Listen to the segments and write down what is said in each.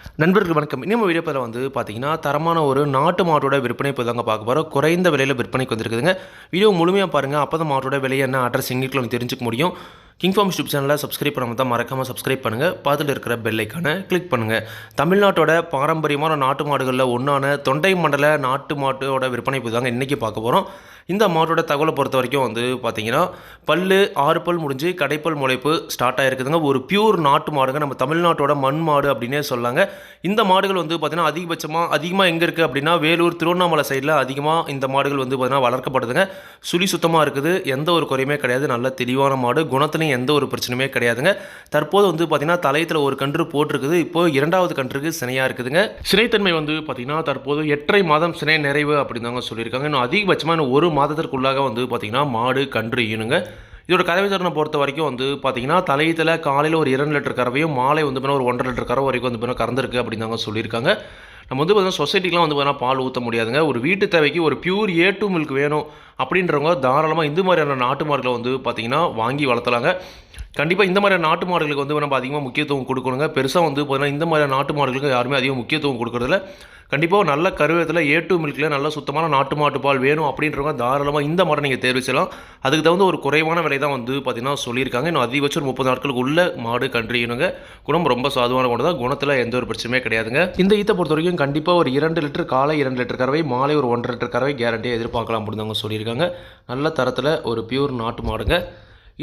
நண்பர்களுக்கு வணக்கம். நம்ம வீடியோ பதில வந்து பார்த்தீங்கன்னா, தரமான ஒரு நாட்டு மாட்டோட விற்பனை இப்ப தாங்க பார்க்க போறோம். குறைந்த விலையில விற்பனைக்கு வந்திருக்குதுங்க. வீடியோ முழுமையா பாருங்க. அப்பதான் மாட்டோட விலை என்ன, அட்ரஸ் எங்க இருக்குன்னு தெரிஞ்சுக்க முடியும். கிங் ஃபார்ம் யூடியூப் சேனலை சப்ஸ்கிரைப் பண்ணாம தான் மறக்காம சப்ஸ்கிரைப் பண்ணுங்க. பக்கத்துல இருக்கிற பெல் ஐகானை கிளிக் பண்ணுங்க. தமிழ்நாட்டோட பாரம்பரியமான நாட்டு மாடுகள்ல ஒண்ணான தொண்டை மண்டல நாட்டு மாட்டோட விற்பனை இப்ப தாங்க இன்னைக்கு பார்க்க போறோம். இந்த மாட்டோட தகவலை பொறுத்த வரைக்கும் வந்து பார்த்தீங்கன்னா, பல்லு 6 பல் முடிஞ்சு கடைப்பல் முளைப்பு ஸ்டார்ட் ஆயிருக்குதுங்க. ஒரு பியூர் நாட்டு மாடுங்க. நம்ம தமிழ்நாட்டோட மண் மாடு அப்படின்னே சொல்லலாங்க. இந்த மாடுகள் வந்து பார்த்தீங்கன்னா, அதிகமா எங்க இருக்கு அப்படின்னா, வேலூர், திருவண்ணாமலை சைடில அதிகமா இந்த மாடுகள் வந்து பார்த்தீங்கன்னா வளர்க்கப்படுதுங்க. சுழி சுத்தமா இருக்குது. எந்த ஒரு குறையுமே கிடையாது. நல்ல தெளிவான மாடு. குணத்திலும் எந்த ஒரு பிரச்சனையுமே கிடையாதுங்க. தற்போது வந்து பார்த்தீங்கன்னா, தலையத்துல ஒரு கன்று போட்டிருக்குது. இப்போ 2வது கன்றுக்கு சினையா இருக்குதுங்க. சினைத்தன்மை வந்து பார்த்தீங்கன்னா, தற்போது 8 மாதம் சினை நிறைவு அப்படின்னு தாங்க சொல்லியிருக்காங்க. இன்னும் அதிகபட்சமா இன்னும் 1 மாதத்திற்குள்ளாக வந்து பார்த்தீங்கன்னா, மாடு கன்று ஈனுங்க. இதோட கறவை திறனை பொறுத்த வரைக்கும் வந்து பார்த்தீங்கன்னா, தலையத்தில் காலையில் ஒரு 2 லிட்டர் கறவையும், மாலை வந்து பார்த்தீங்கன்னா ஒரு 1.5 லிட்டர் கறவை வரைக்கும் வந்து பார்த்தீங்கன்னா கறந்துருக்கு அப்படின்னு தாங்க சொல்லியிருக்காங்க. நம்ம வந்து பார்த்தீங்கன்னா சொசைட்டிக்கெலாம் வந்து பார்த்தீங்கன்னா பால் ஊற்ற முடியாதுங்க. ஒரு வீட்டு தேவைக்கு ஒரு பியூர் A2 மில்க் வேணும் அப்படின்றவங்க தாராளமாக இந்த மாதிரியான நாட்டு மாடுகளை வந்து பார்த்தீங்கன்னா வாங்கி வளர்த்தலாங்க. கண்டிப்பாக இந்த மாதிரியான நாட்டு மாடுகளுக்கு வந்து நம்ம அதிகமாக முக்கியத்துவம் கொடுக்கணுங்க. பெருசாக வந்து பார்த்தீங்கன்னா இந்த மாதிரியான நாட்டு மாடுகளுக்கு யாருமே அதிகம் முக்கியத்துவம் கொடுக்குறதில்ல. கண்டிப்பாக நல்ல கருவேத்தில் A2 மில்கில் நல்ல சுத்தமான நாட்டு மாட்டு பால் வேணும் அப்படின்றவங்க தாராளமாக இந்த மாடை நீங்கள் தேர்வு செய்யலாம். அதுக்கு தகுந்த ஒரு குறைவான விலை தான் வந்து பார்த்தீங்கன்னா சொல்லியிருக்காங்க. இன்னும் அதிகபட்சம் ஒரு 30 நாட்களுக்கு உள்ள மாடு கன்றுனுங்க. குணம் ரொம்ப சாதுவான குணம் தான். குணத்தில் எந்த ஒரு பிரச்சனையுமே கிடையாதுங்க. இந்த ஈத்தை பொறுத்த வரைக்கும் கண்டிப்பாக ஒரு 2 லிட்டர் காலை 2 லிட்டர் கறவை, மாலை ஒரு 1.5 லிட்டர் கறவை கேரண்டியாக எதிர்பார்க்கலாம் அப்படின்னு தாங்க சொல்லியிருக்காங்க. நல்ல தரத்தில் ஒரு பியூர் நாட்டு மாடுங்க.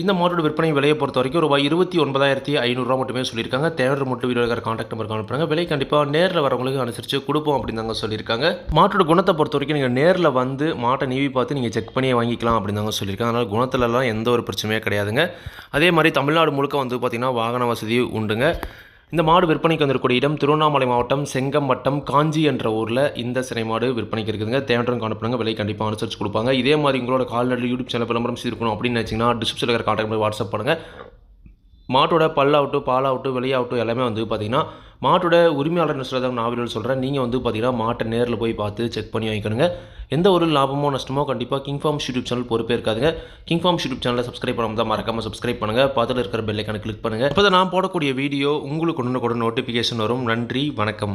இந்த மாட்டோட விற்பனை விலையை பொறுத்த வரைக்கும் ரூபாய் 29,500 மட்டுமே சொல்லியிருக்காங்க. தேவையான மட்டும் வீடியோக்கார கான்டாக்ட் நம்பருக்கு அனுப்புறாங்க. விலை கண்டிப்பாக நேரில் வரவங்களுக்கு அனுசரித்து கொடுப்போம் அப்படின்னு தாங்க சொல்லியிருக்காங்க. மாட்டோட குணத்தை பொறுத்த வரைக்கும் நீங்கள் நேரில் வந்து மாட்டை நீவி பார்த்து நீங்கள் செக் பண்ணியே வாங்கிக்கலாம் அப்படின்னு தாங்க சொல்லியிருக்காங்க. அதனால் குணத்துலலாம் எந்த ஒரு பிரச்சனையே கிடையாதுங்க. அதே மாதிரி தமிழ்நாடு முழுக்க வந்து பார்த்திங்கன்னா வாகன வசதி உண்டுங்க. இந்த மாடு விற்பனைக்கு வந்திருக்கூடிய இடம் திருவண்ணாமலை மாவட்டம் செங்கம் வட்டம் காஞ்சி என்ற ஊரில் இந்த சினை மாடு விற்பனைக்கு இருக்குதுங்க. தேவையான அனுப்புங்க. விலை கண்டிப்பாக அனுசரித்து கொடுப்பாங்க. இதே மாதிரி உங்களோட கால்நடை யூடியூப் சேனல் விளம்பரம் செய்திருக்கணும் அப்படின்னு நினச்சிங்கன்னா டிஸ்கிரிப்ஷனில் இருக்கிற கான்டாக்ட் பண்ணி வாட்ஸ்அப் பண்ணுங்கள். மாட்டோட பல்லாகட்டும் பாலாகட்டும் வெளியாகட்டும் எல்லாமே வந்து பார்த்திங்கன்னா மாட்டோட உரிமையாளர் சொல்கிறத நான் வீடியோ சொல்கிறேன். நீங்கள் வந்து பார்த்திங்கன்னா மாட்டை நேரில் போய் பார்த்து செக் பண்ணி வாங்கிக்கணுங்க. எந்த ஒரு லாபமோ நஷ்டமோ கண்டிப்பாக கிங் ஃபார்ம் யூடியூப் சேனல் பொறுப்பே இருக்காதுங்க. கிங் ஃபார்ம் யூடியூப் சேனலை சப்ஸ்கிரைப் பண்ணாமல் தான் மறக்காமல் சப்ஸ்கிரைப் பண்ணுங்கள். பார்த்துட்டு இருக்கிற பெல் ஐகானை கிளிக் பண்ணுங்கள். அப்போ தான் நான் போடக்கூடிய வீடியோ உங்களுக்கு உடனுக்குடன் நோட்டிஃபிகேஷன் வரும். நன்றி, வணக்கம்.